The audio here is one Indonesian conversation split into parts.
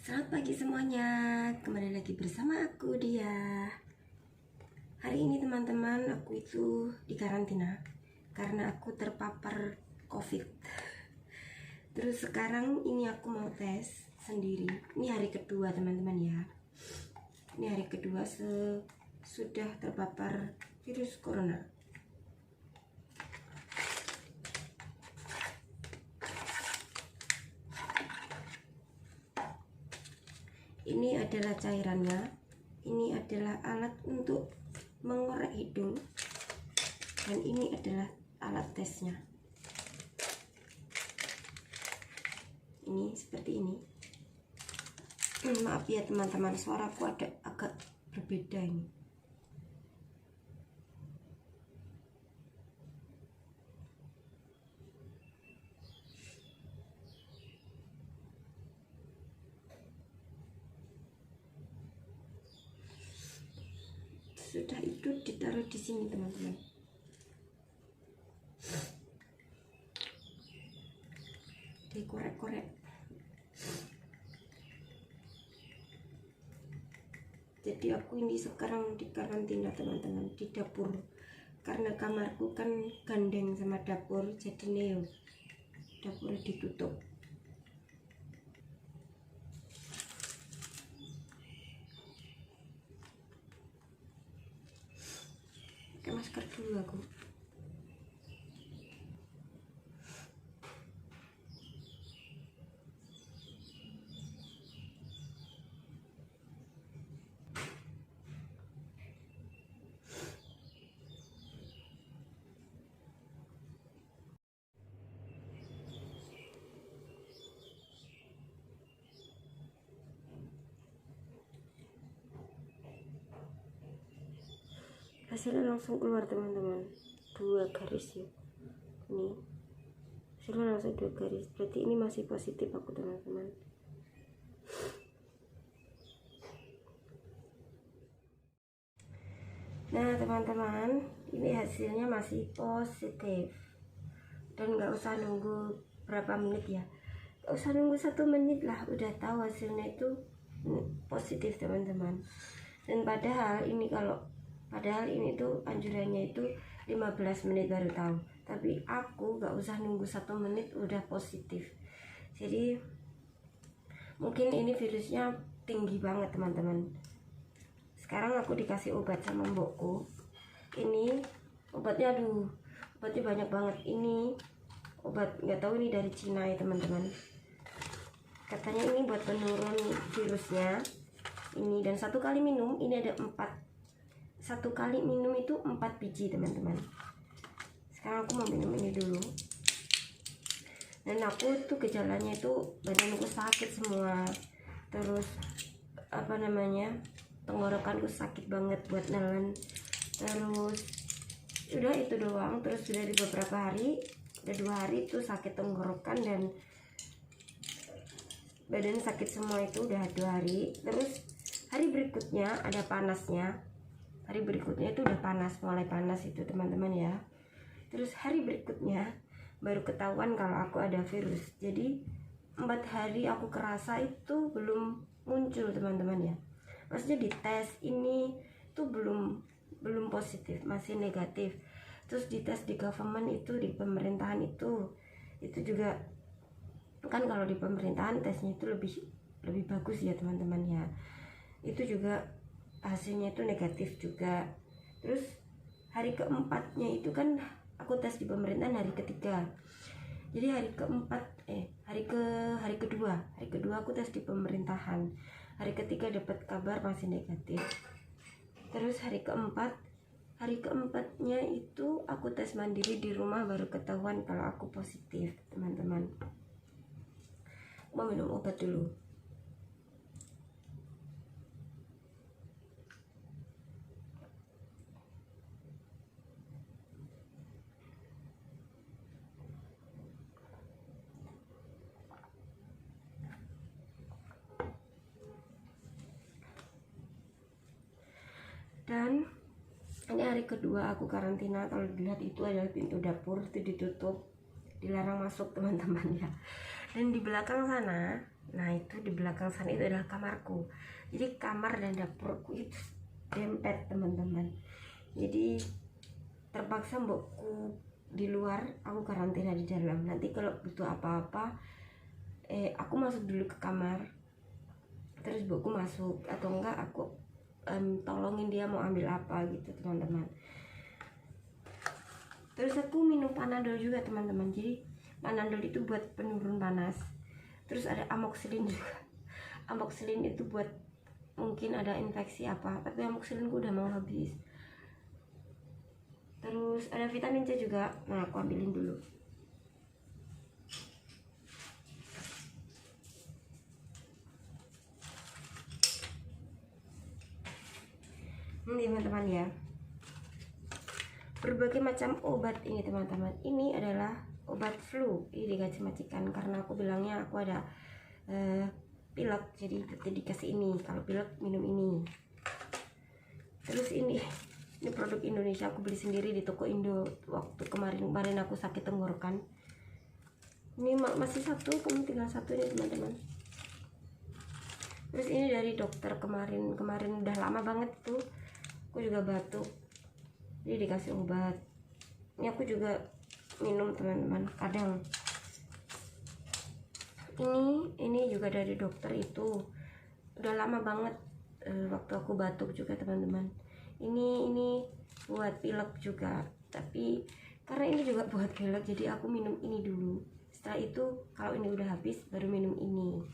Selamat pagi semuanya, kembali lagi bersama aku Dia. Hari ini teman-teman, aku itu di karantina karena aku terpapar COVID. Terus sekarang ini aku mau tes sendiri. Ini hari kedua teman-teman ya. Ini hari kedua sudah terpapar virus corona. Ini adalah cairannya. Ini adalah alat untuk mengorek hidung. Dan ini adalah alat tesnya. Ini seperti ini. Maaf ya teman-teman, suaraku ada agak berbeda ini. Sudah itu ditaruh di sini teman-teman. Dikorek-korek. Jadi aku ini sekarang di karantina teman-teman, di dapur. Karena kamarku kan gandeng sama dapur, jadi neo dapur ditutup. Pakai masker dulu aku. Hasilnya langsung keluar teman-teman, 2 garis ya. Ini hasilnya langsung 2 garis, berarti ini masih positif aku teman-teman. Nah teman-teman, ini hasilnya masih positif dan nggak usah nunggu berapa menit ya, nggak usah nunggu 1 menit lah udah tahu hasilnya itu positif teman-teman. Dan padahal ini tuh anjurannya itu 15 menit baru tahu, tapi aku nggak usah nunggu 1 menit udah positif. Jadi mungkin ini virusnya tinggi banget teman-teman. Sekarang aku dikasih obat sama mbokku. Ini obatnya, obatnya banyak banget. Ini obat nggak tahu ini dari Cina ya teman-teman. Katanya ini buat penurun virusnya. Ini dan 1 kali minum ini ada 1 kali minum itu 4 biji teman-teman. Sekarang aku mau minum ini dulu. Dan aku tuh gejalanya itu badanku sakit semua. Terus tenggorokanku sakit banget buat nelen. Terus udah itu doang. Terus sudah di beberapa hari, udah 2 hari itu sakit tenggorokan dan badan sakit semua, itu udah 2 hari. Terus hari berikutnya ada panasnya. Hari berikutnya itu udah panas, mulai panas itu teman-teman ya. Terus hari berikutnya baru ketahuan kalau aku ada virus. Jadi 4 hari aku kerasa itu belum muncul teman-teman ya. Maksudnya di tes ini tuh belum positif, masih negatif. Terus di tes di government itu, di pemerintahan itu juga kan, kalau di pemerintahan tesnya itu lebih bagus ya teman-teman ya. Itu juga hasilnya itu negatif juga. Terus hari keempatnya itu kan aku tes di pemerintahan hari ketiga. Jadi hari kedua aku tes di pemerintahan. Hari ketiga dapat kabar masih negatif. Terus hari keempatnya itu aku tes mandiri di rumah, baru ketahuan kalau aku positif teman-teman. Mau minum obat dulu. Dan ini hari kedua aku karantina. Kalau dilihat itu adalah pintu dapur itu ditutup, dilarang masuk teman-teman ya. Dan di belakang sana Nah itu di belakang sana itu adalah kamarku. Jadi kamar dan dapurku itu dempet teman-teman. Jadi terpaksa mbokku di luar, aku karantina di dalam. Nanti kalau butuh apa-apa, aku masuk dulu ke kamar, terus mbokku masuk, atau enggak aku tolongin dia mau ambil apa gitu teman-teman. Terus aku minum Panadol juga teman-teman. Jadi Panadol itu buat penurun panas. Terus ada amoxicillin juga. Amoxicillin itu buat mungkin ada infeksi apa, tapi amoxicillinku udah mau habis. Terus ada vitamin C juga. Nah aku ambilin dulu. Ini teman-teman ya, berbagai macam obat ini teman-teman. Ini adalah obat flu. Ini dikasih majikan karena aku bilangnya aku ada pilek, jadi dikasih ini. Kalau pilek minum ini. Terus ini produk Indonesia, aku beli sendiri di toko Indo waktu kemarin aku sakit tenggorokan. Ini masih satu, kamu tinggal satu ini teman-teman. Terus ini dari dokter kemarin udah lama banget tuh, aku juga batuk, jadi dikasih obat. Ini aku juga minum teman-teman kadang. Ini juga dari dokter itu udah lama banget, waktu aku batuk juga teman-teman. Ini buat pilek juga, tapi karena ini juga buat pilek jadi aku minum ini dulu. Setelah itu kalau ini udah habis baru minum ini.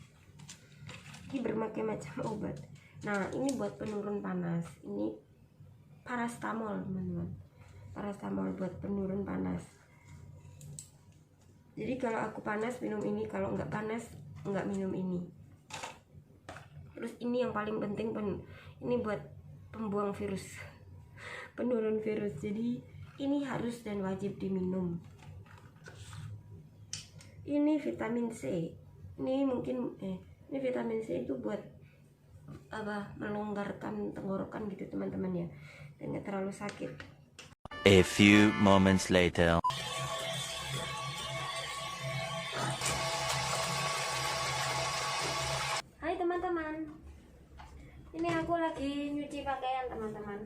Ini berbagai macam obat. Nah ini buat penurun panas. Ini parastamol teman-teman. Parastamol buat penurun panas. Jadi kalau aku panas minum ini, kalau nggak panas nggak minum ini. Terus ini yang paling penting, ini buat pembuang virus, penurun virus. Jadi ini harus dan wajib diminum. Ini vitamin C. Ini mungkin ini vitamin C itu buat apa, melonggarkan tenggorokan gitu teman-teman ya, dan nggak terlalu sakit. A few moments later. Hai teman-teman, ini aku lagi nyuci pakaian teman-teman.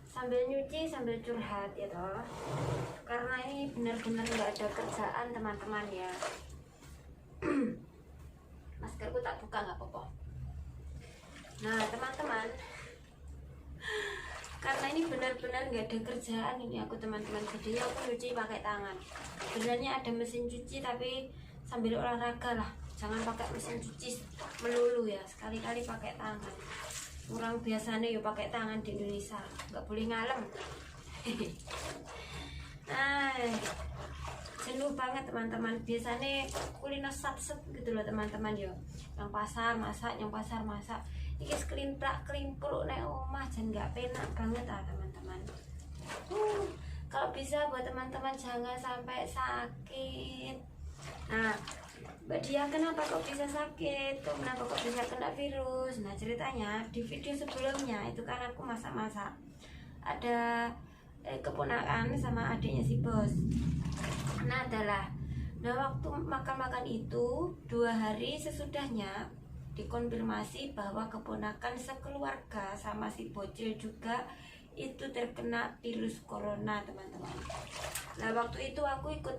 Sambil nyuci sambil curhat ya toh, karena ini benar-benar nggak ada kerjaan teman-teman ya. Maskerku tak buka nggak apa-apa. Nah teman-teman, karena ini benar-benar nggak ada kerjaan ini aku teman-teman, jadi aku nyuci pakai tangan. Sebenarnya ada mesin cuci tapi sambil olahraga lah, jangan pakai mesin cuci melulu ya, sekali-kali pakai tangan. Orang biasanya yuk pakai tangan di Indonesia, nggak boleh ngalem. Jenuh banget teman-teman. Biasanya kuliner sat-set gitu loh teman-teman yo. Yang pasar masak, yang pasar masak. Iki sekelimprak kelimpul nek omah jan nggak penak banget teman-teman. Kalau bisa buat teman-teman jangan sampai sakit. Nah, Mbak Dia kenapa kok bisa sakit? Kenapa kok bisa kena virus? Nah ceritanya di video sebelumnya itu kan aku masak-masak. Ada keponakan sama adiknya si bos. Nah waktu makan-makan itu 2 hari sesudahnya dikonfirmasi bahwa keponakan sekeluarga sama si bocil juga itu terkena virus corona teman-teman. Nah waktu itu aku ikut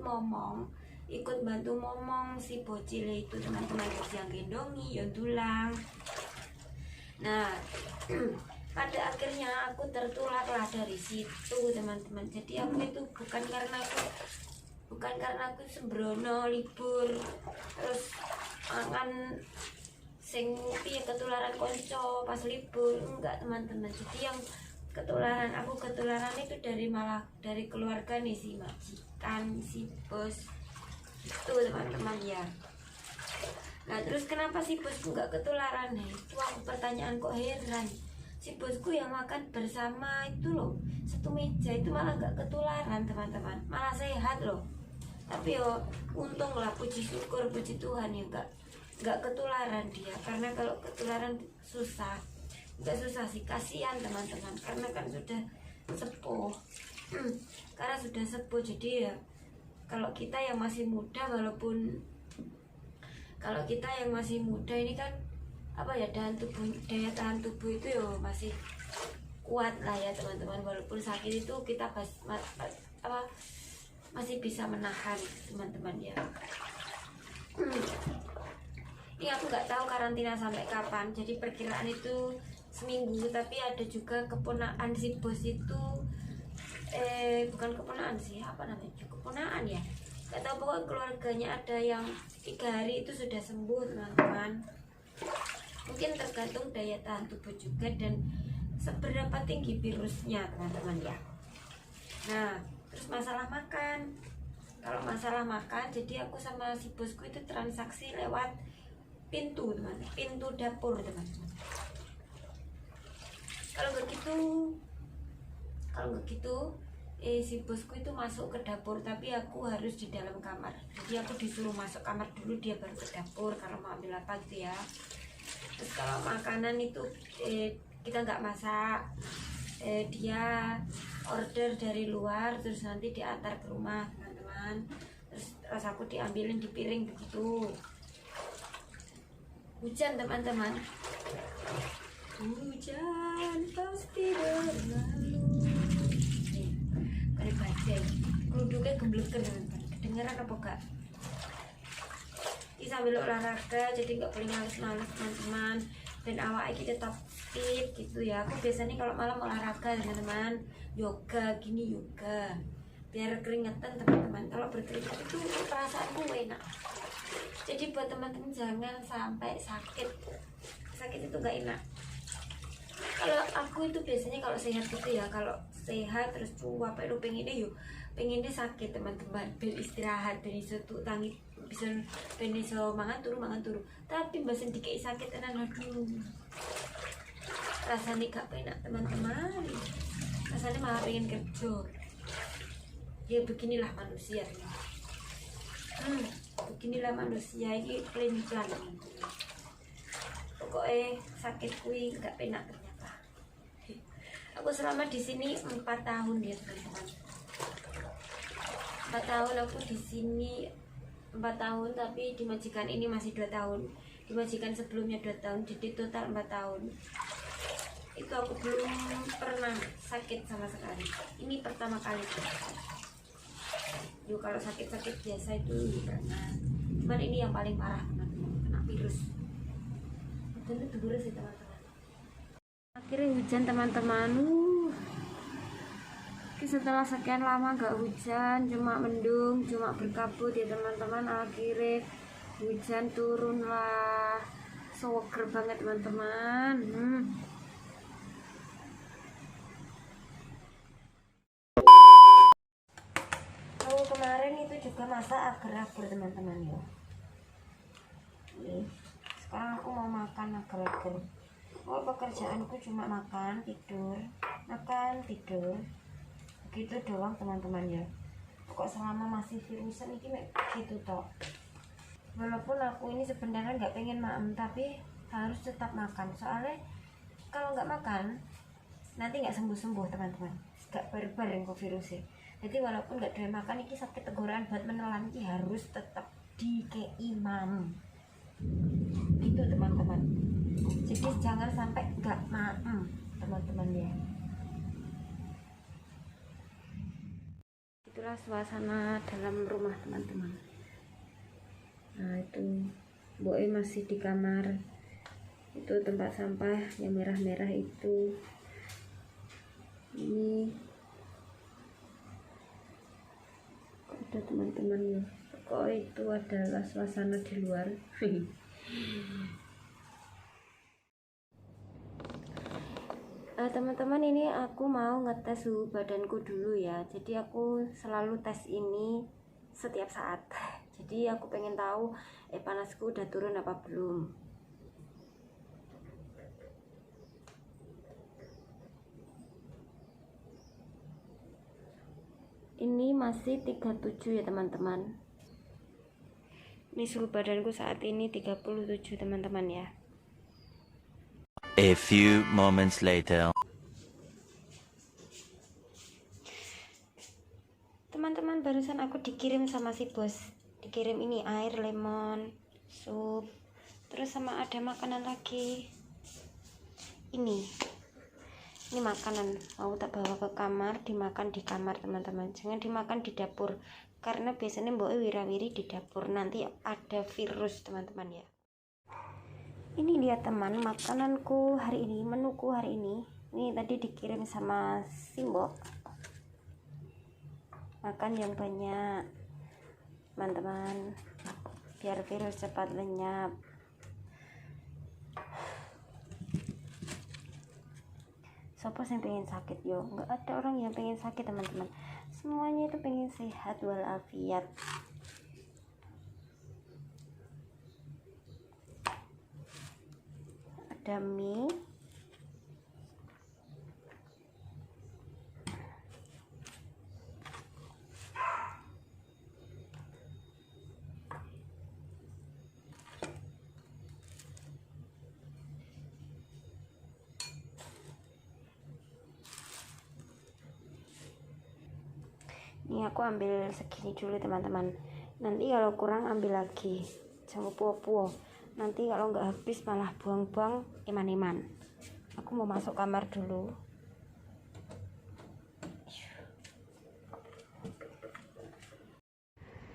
bantu ngomong si bocil itu teman-teman, yang gendongi, yang tulang. Nah pada akhirnya aku tertular lah dari situ teman-teman. Jadi aku itu bukan karena aku sembrono libur terus mangan sing ketularan konco pas libur, enggak teman-teman. Jadi yang ketularan itu dari keluarga nih, si majikan, si bos itu teman-teman ya. Nah terus kenapa si bos enggak ketularan? Nah itu aku pertanyaan kok heran. Si bosku yang makan bersama itu loh, satu meja itu malah enggak ketularan teman-teman, malah sehat loh. Tapi yo untung lah, puji syukur, puji Tuhan ya enggak ketularan dia. Karena kalau ketularan susah sih, kasihan teman-teman, karena kan sudah sepuh. Karena sudah sepuh jadi ya kalau kita yang masih muda, walaupun kalau kita yang masih muda ini kan apa ya, daya tahan tubuh itu ya masih kuat lah ya teman-teman. Walaupun sakit itu kita masih bisa menahan teman-teman ya. Ini aku nggak tahu karantina sampai kapan, jadi perkiraan itu seminggu. Tapi ada juga keponaan si bos itu, bukan keponaan sih, apa namanya, keponaan ya, nggak tahu, pokoknya keluarganya ada yang 3 hari itu sudah sembuh teman-teman. Mungkin tergantung daya tahan tubuh juga dan seberapa tinggi virusnya teman-teman ya. Nah terus masalah makan, kalau masalah makan, jadi aku sama si bosku itu transaksi lewat pintu teman-teman, pintu dapur teman-teman. Kalau nggak gitu si bosku itu masuk ke dapur, tapi aku harus di dalam kamar. Jadi aku disuruh masuk kamar dulu, dia baru ke dapur kalau mau ambil apa gitu ya. Terus kalau makanan itu kita nggak masak, dia order dari luar, terus nanti diantar ke rumah teman-teman. Terus aku diambilin di piring begitu. Hujan teman-teman, hujan pasti berlalu. Nih, kali bajai, kerudungnya gembleker teman-teman. Kedengeran apa enggak? Ini sambil olahraga, jadi nggak boleh males-males teman-teman. Dan awalnya kita tetap fit gitu ya. Aku biasanya kalau malam olahraga teman-teman, yoga gini, yoga biar keringetan teman-teman. Kalau berkeringat itu perasaanku enak. Jadi buat teman-teman jangan sampai sakit itu nggak enak. Kalau aku itu biasanya kalau sehat gitu ya, kalau sehat terus apa itu pengennya sakit teman-teman, ben istirahat, ben iso tangi, bisa ben iso mangan turu. Tapi mbak dikei sakit tenan, aduh rasanya gak enak teman-teman, rasanya malah pengen kerja. Ya beginilah manusia beginilah manusia ini, pelan-pelan pokoknya sakit kui gak enak ternyata. Aku selama di sini 4 tahun ya teman-teman, 4 tahun aku di sini, 4 tahun, tapi di majikan ini masih 2 tahun, di majikan sebelumnya 2 tahun, jadi total 4 tahun. Itu aku belum pernah sakit sama sekali, ini pertama kali. Yuk kalau sakit-sakit biasa itu pernah, cuman ini yang paling parah teman-teman, kena virus. Dan itu virus sih teman-teman. Akhirnya hujan teman-teman. Setelah sekian lama gak hujan, cuma mendung, cuma berkabut ya teman-teman. Akhirnya hujan turun lah, seger banget teman-teman. Kemarin itu juga masak agar-agar teman-teman ya. Nih, sekarang aku mau makan agar-agar. Oh, pekerjaanku cuma makan tidur, begitu doang teman-teman ya. Kok selama masih virusan ini gitu toh. Walaupun aku ini sebenarnya nggak pengen maem, tapi harus tetap makan. Soalnya kalau nggak makan nanti nggak sembuh-sembuh teman-teman, nggak bareng kok virusnya. Jadi walaupun nggak doyan makan, ini sakit tenggorokan buat menelan ini harus tetap dikei mam. Itu teman-teman. Jadi jangan sampai nggak maem teman-teman ya. Itulah suasana dalam rumah teman-teman. Nah itu Boe masih di kamar. Itu tempat sampah yang merah-merah itu. Ini ada teman-teman ya, kok itu adalah suasana di luar. Teman-teman, ini aku mau ngetes suhu badanku dulu ya. Jadi aku selalu tes ini setiap saat. Jadi aku pengen tahu panasku udah turun apa belum. Ini masih 37 ya teman-teman. Ini suhu badanku saat ini 37 teman-teman ya. A few moments later. Teman-teman teman-teman, barusan aku dikirim sama si bos, dikirim ini air lemon sup, terus sama ada makanan lagi. Ini makanan mau tak bawa ke kamar, dimakan di kamar teman-teman, jangan dimakan di dapur karena biasanya mbok wirawiri di dapur, nanti ada virus teman-teman ya. Ini lihat teman, makananku hari ini, menuku hari ini. Ini tadi dikirim sama si mbok. Makan yang banyak teman-teman, biar virus cepat lenyap. Siapa yang pengen sakit yo? Nggak ada orang yang pengen sakit teman-teman, semuanya itu pengen sehat walafiat. Ada mie, ini aku ambil segini dulu teman-teman, nanti kalau kurang ambil lagi, jangan puo-puo, nanti kalau nggak habis malah buang-buang eman-eman. Aku mau masuk kamar dulu.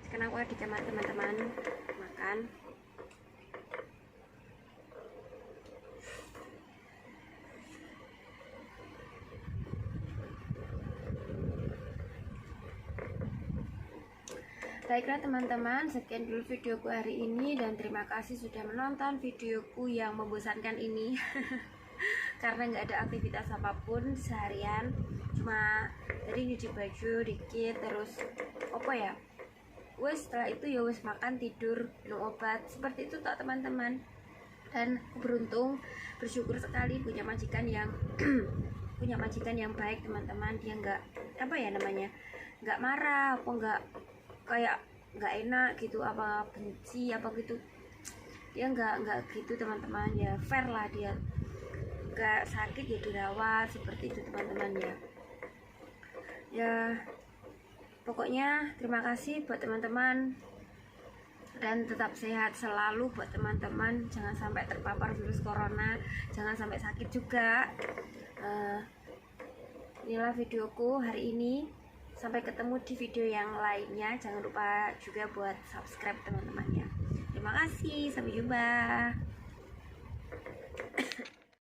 Sekarang aku di kamar teman-teman, makan. Baiklah teman-teman, sekian dulu videoku hari ini dan terima kasih sudah menonton videoku yang membosankan ini. Karena nggak ada aktivitas apapun seharian, cuma tadi nyuci baju dikit, terus apa ya, wes setelah itu ya wes makan, tidur, minum obat, seperti itu tak teman-teman. Dan aku beruntung, bersyukur sekali punya majikan yang punya majikan yang baik teman-teman. Dia nggak apa ya namanya, nggak marah apa nggak kayak nggak enak gitu, apa benci apa gitu, dia nggak gitu teman-teman ya, fair lah, dia nggak sakit ya dirawat, seperti itu teman-teman ya. Ya pokoknya terima kasih buat teman-teman dan tetap sehat selalu buat teman-teman, jangan sampai terpapar virus corona, jangan sampai sakit juga. Inilah videoku hari ini. Sampai ketemu di video yang lainnya. Jangan lupa juga buat subscribe teman-teman ya. Terima kasih, sampai jumpa.